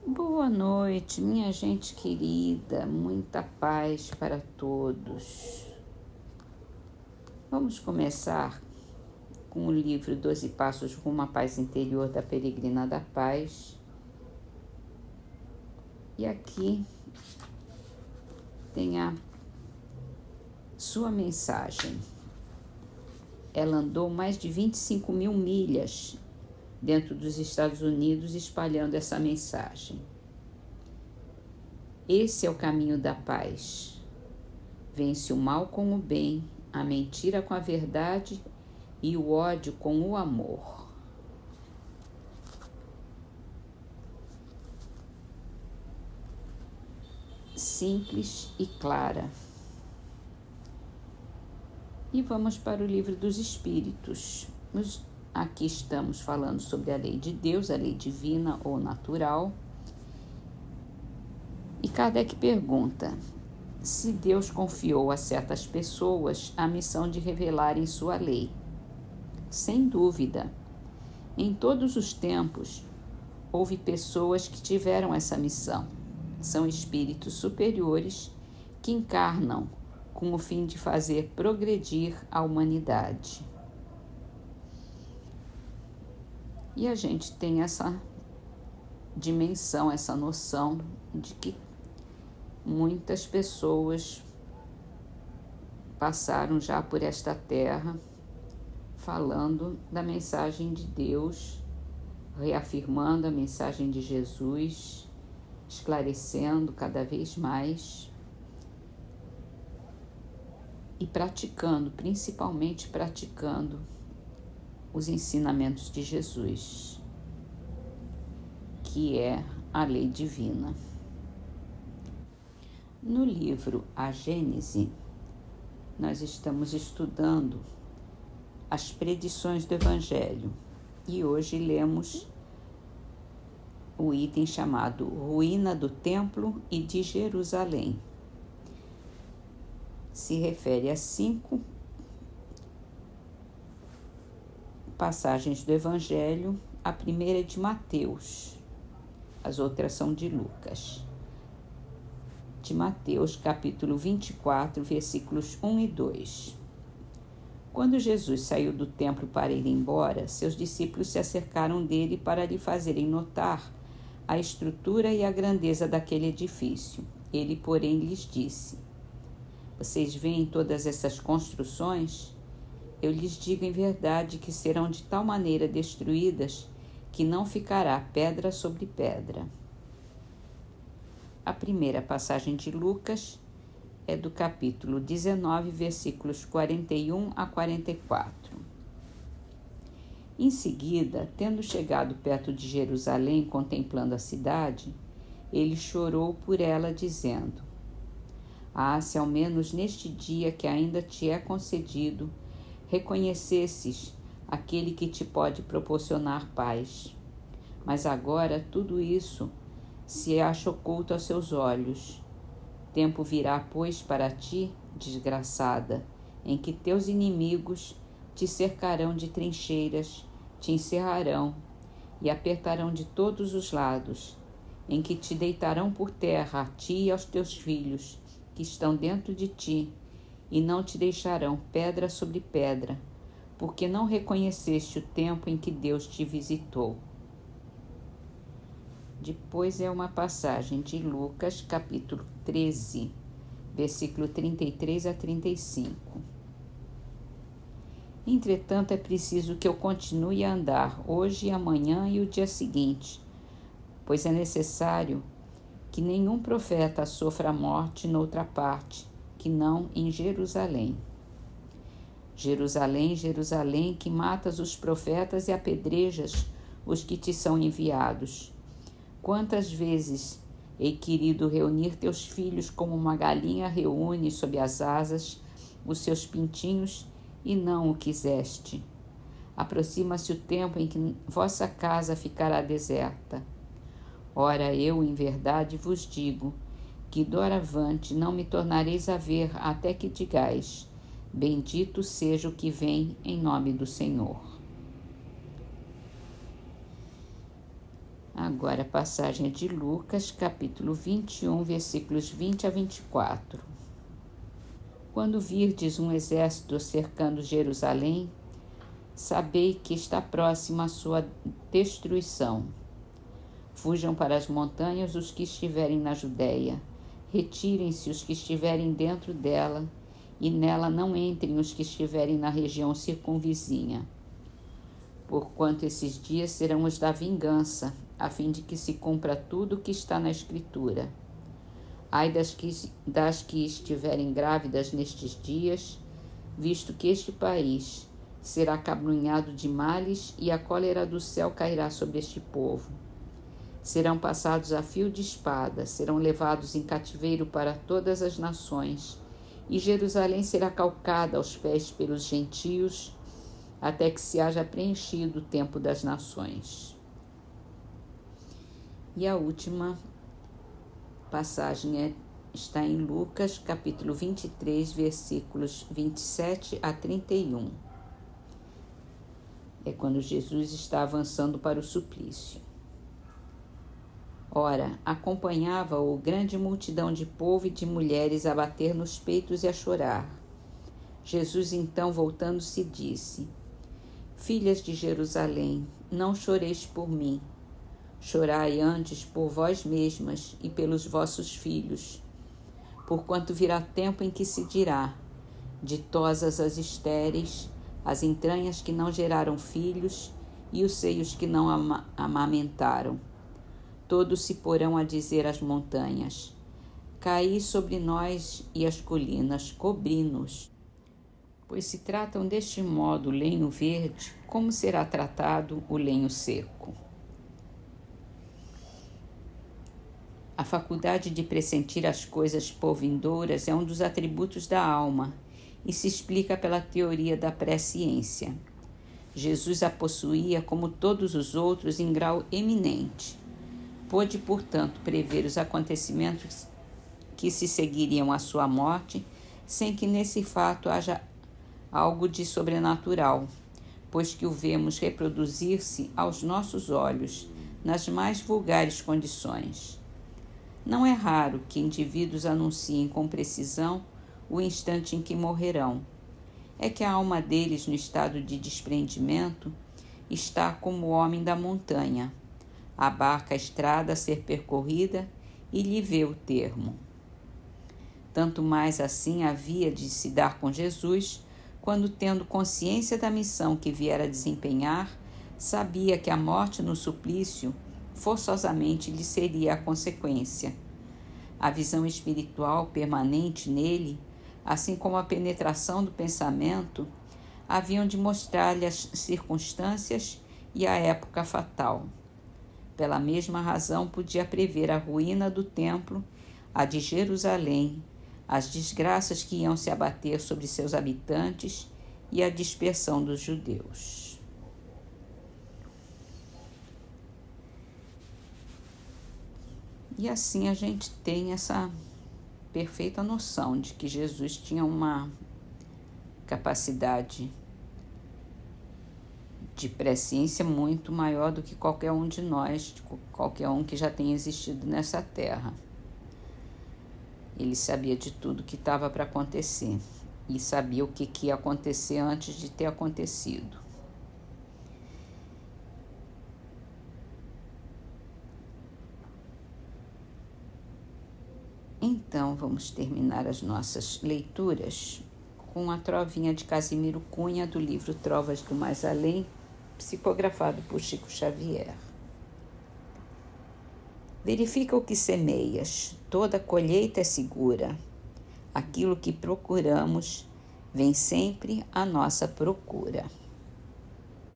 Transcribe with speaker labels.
Speaker 1: Boa noite, minha gente querida, muita paz para todos. Vamos começar com o livro 12 Passos Rumo à Paz Interior da Peregrina da Paz. E aqui tem a sua mensagem. Ela andou mais de 25 mil milhas dentro dos Estados Unidos espalhando essa mensagem. Esse é o caminho da paz. Vence o mal com o bem, a mentira com a verdade e o ódio com o amor. Simples e clara. E vamos para o livro dos Espíritos. Aqui estamos falando sobre a lei de Deus, a lei divina ou natural. E Kardec pergunta se Deus confiou a certas pessoas a missão de revelarem sua lei. Sem dúvida, em todos os tempos, houve pessoas que tiveram essa missão. São espíritos superiores que encarnam com o fim de fazer progredir a humanidade. E a gente tem essa dimensão, essa noção de que muitas pessoas passaram já por esta terra falando da mensagem de Deus, reafirmando a mensagem de Jesus, esclarecendo cada vez mais e praticando, principalmente praticando os ensinamentos de Jesus, que é a lei divina. No livro A Gênese, nós estamos estudando as predições do Evangelho e hoje lemos o item chamado Ruína do Templo e de Jerusalém. Se refere a 5 passagens do Evangelho. A primeira é de Mateus, as outras são de Lucas. De Mateus, capítulo 24, versículos 1 e 2. Quando Jesus saiu do templo para ir embora, seus discípulos se acercaram dele para lhe fazerem notar a estrutura e a grandeza daquele edifício. Ele, porém, lhes disse: Vocês veem todas essas construções? Eu lhes digo em verdade que serão de tal maneira destruídas que não ficará pedra sobre pedra. A primeira passagem de Lucas é do capítulo 19, versículos 41 a 44. Em seguida, tendo chegado perto de Jerusalém, contemplando a cidade, ele chorou por ela, dizendo: se ao menos neste dia que ainda te é concedido, reconhecesses aquele que te pode proporcionar paz. Mas agora tudo isso se acha oculto aos seus olhos. Tempo virá, pois, para ti, desgraçada, em que teus inimigos te cercarão de trincheiras, te encerrarão e apertarão de todos os lados, em que te deitarão por terra, a ti e aos teus filhos, que estão dentro de ti, e não te deixarão pedra sobre pedra, porque não reconheceste o tempo em que Deus te visitou. Depois é uma passagem de Lucas, capítulo 13, versículo 33 a 35. Entretanto, é preciso que eu continue a andar hoje, amanhã e o dia seguinte, pois é necessário que nenhum profeta sofra a morte noutra parte, que não em Jerusalém. Jerusalém, Jerusalém, que matas os profetas e apedrejas os que te são enviados. Quantas vezes hei querido reunir teus filhos como uma galinha reúne sob as asas os seus pintinhos e não o quiseste. Aproxima-se o tempo em que vossa casa ficará deserta. Ora, eu, em verdade, vos digo que doravante não me tornareis a ver até que digais: bendito seja o que vem em nome do Senhor. Agora a passagem é de Lucas, capítulo 21, versículos 20 a 24. Quando virdes um exército cercando Jerusalém, sabei que está próxima a sua destruição. Fujam para as montanhas os que estiverem na Judéia, retirem-se os que estiverem dentro dela, e nela não entrem os que estiverem na região circunvizinha. Porquanto esses dias serão os da vingança, a fim de que se cumpra tudo o que está na Escritura. Ai das que estiverem grávidas nestes dias, visto que este país será acabrunhado de males e a cólera do céu cairá sobre este povo. Serão passados a fio de espada, serão levados em cativeiro para todas as nações, e Jerusalém será calcada aos pés pelos gentios, até que se haja preenchido o tempo das nações. E a última passagem está em Lucas, capítulo 23, versículos 27 a 31. É quando Jesus está avançando para o suplício. Ora, acompanhava-o grande multidão de povo e de mulheres a bater nos peitos e a chorar. Jesus então, voltando-se, disse: Filhas de Jerusalém, não choreis por mim. Chorai antes por vós mesmas e pelos vossos filhos, porquanto virá tempo em que se dirá: ditosas as estéreis, as entranhas que não geraram filhos e os seios que não amamentaram. Todos se porão a dizer às montanhas: caí sobre nós, e as colinas, cobri-nos. Pois se tratam deste modo o lenho verde, como será tratado o lenho seco? A faculdade de pressentir as coisas por vindouras é um dos atributos da alma e se explica pela teoria da presciência. Jesus a possuía, como todos os outros, em grau eminente. Pôde, portanto, prever os acontecimentos que se seguiriam à sua morte, sem que nesse fato haja algo de sobrenatural, pois que o vemos reproduzir-se aos nossos olhos nas mais vulgares condições. Não é raro que indivíduos anunciem com precisão o instante em que morrerão. É que a alma deles, no estado de desprendimento, está como o homem da montanha. Abarca a estrada a ser percorrida e lhe vê o termo. Tanto mais assim havia de se dar com Jesus, quando, tendo consciência da missão que viera desempenhar, sabia que a morte no suplício forçosamente lhe seria a consequência. A visão espiritual permanente nele, assim como a penetração do pensamento, haviam de mostrar-lhe as circunstâncias e a época fatal. Pela mesma razão podia prever a ruína do templo, a de Jerusalém, as desgraças que iam se abater sobre seus habitantes e a dispersão dos judeus. E assim a gente tem essa perfeita noção de que Jesus tinha uma capacidade de presciência muito maior do que qualquer um de nós, de qualquer um que já tenha existido nessa terra. Ele sabia de tudo que estava para acontecer e sabia o que ia acontecer antes de ter acontecido. Então, vamos terminar as nossas leituras com a trovinha de Casimiro Cunha do livro Trovas do Mais Além, psicografado por Chico Xavier. Verifica o que semeias, toda colheita é segura. Aquilo que procuramos vem sempre à nossa procura.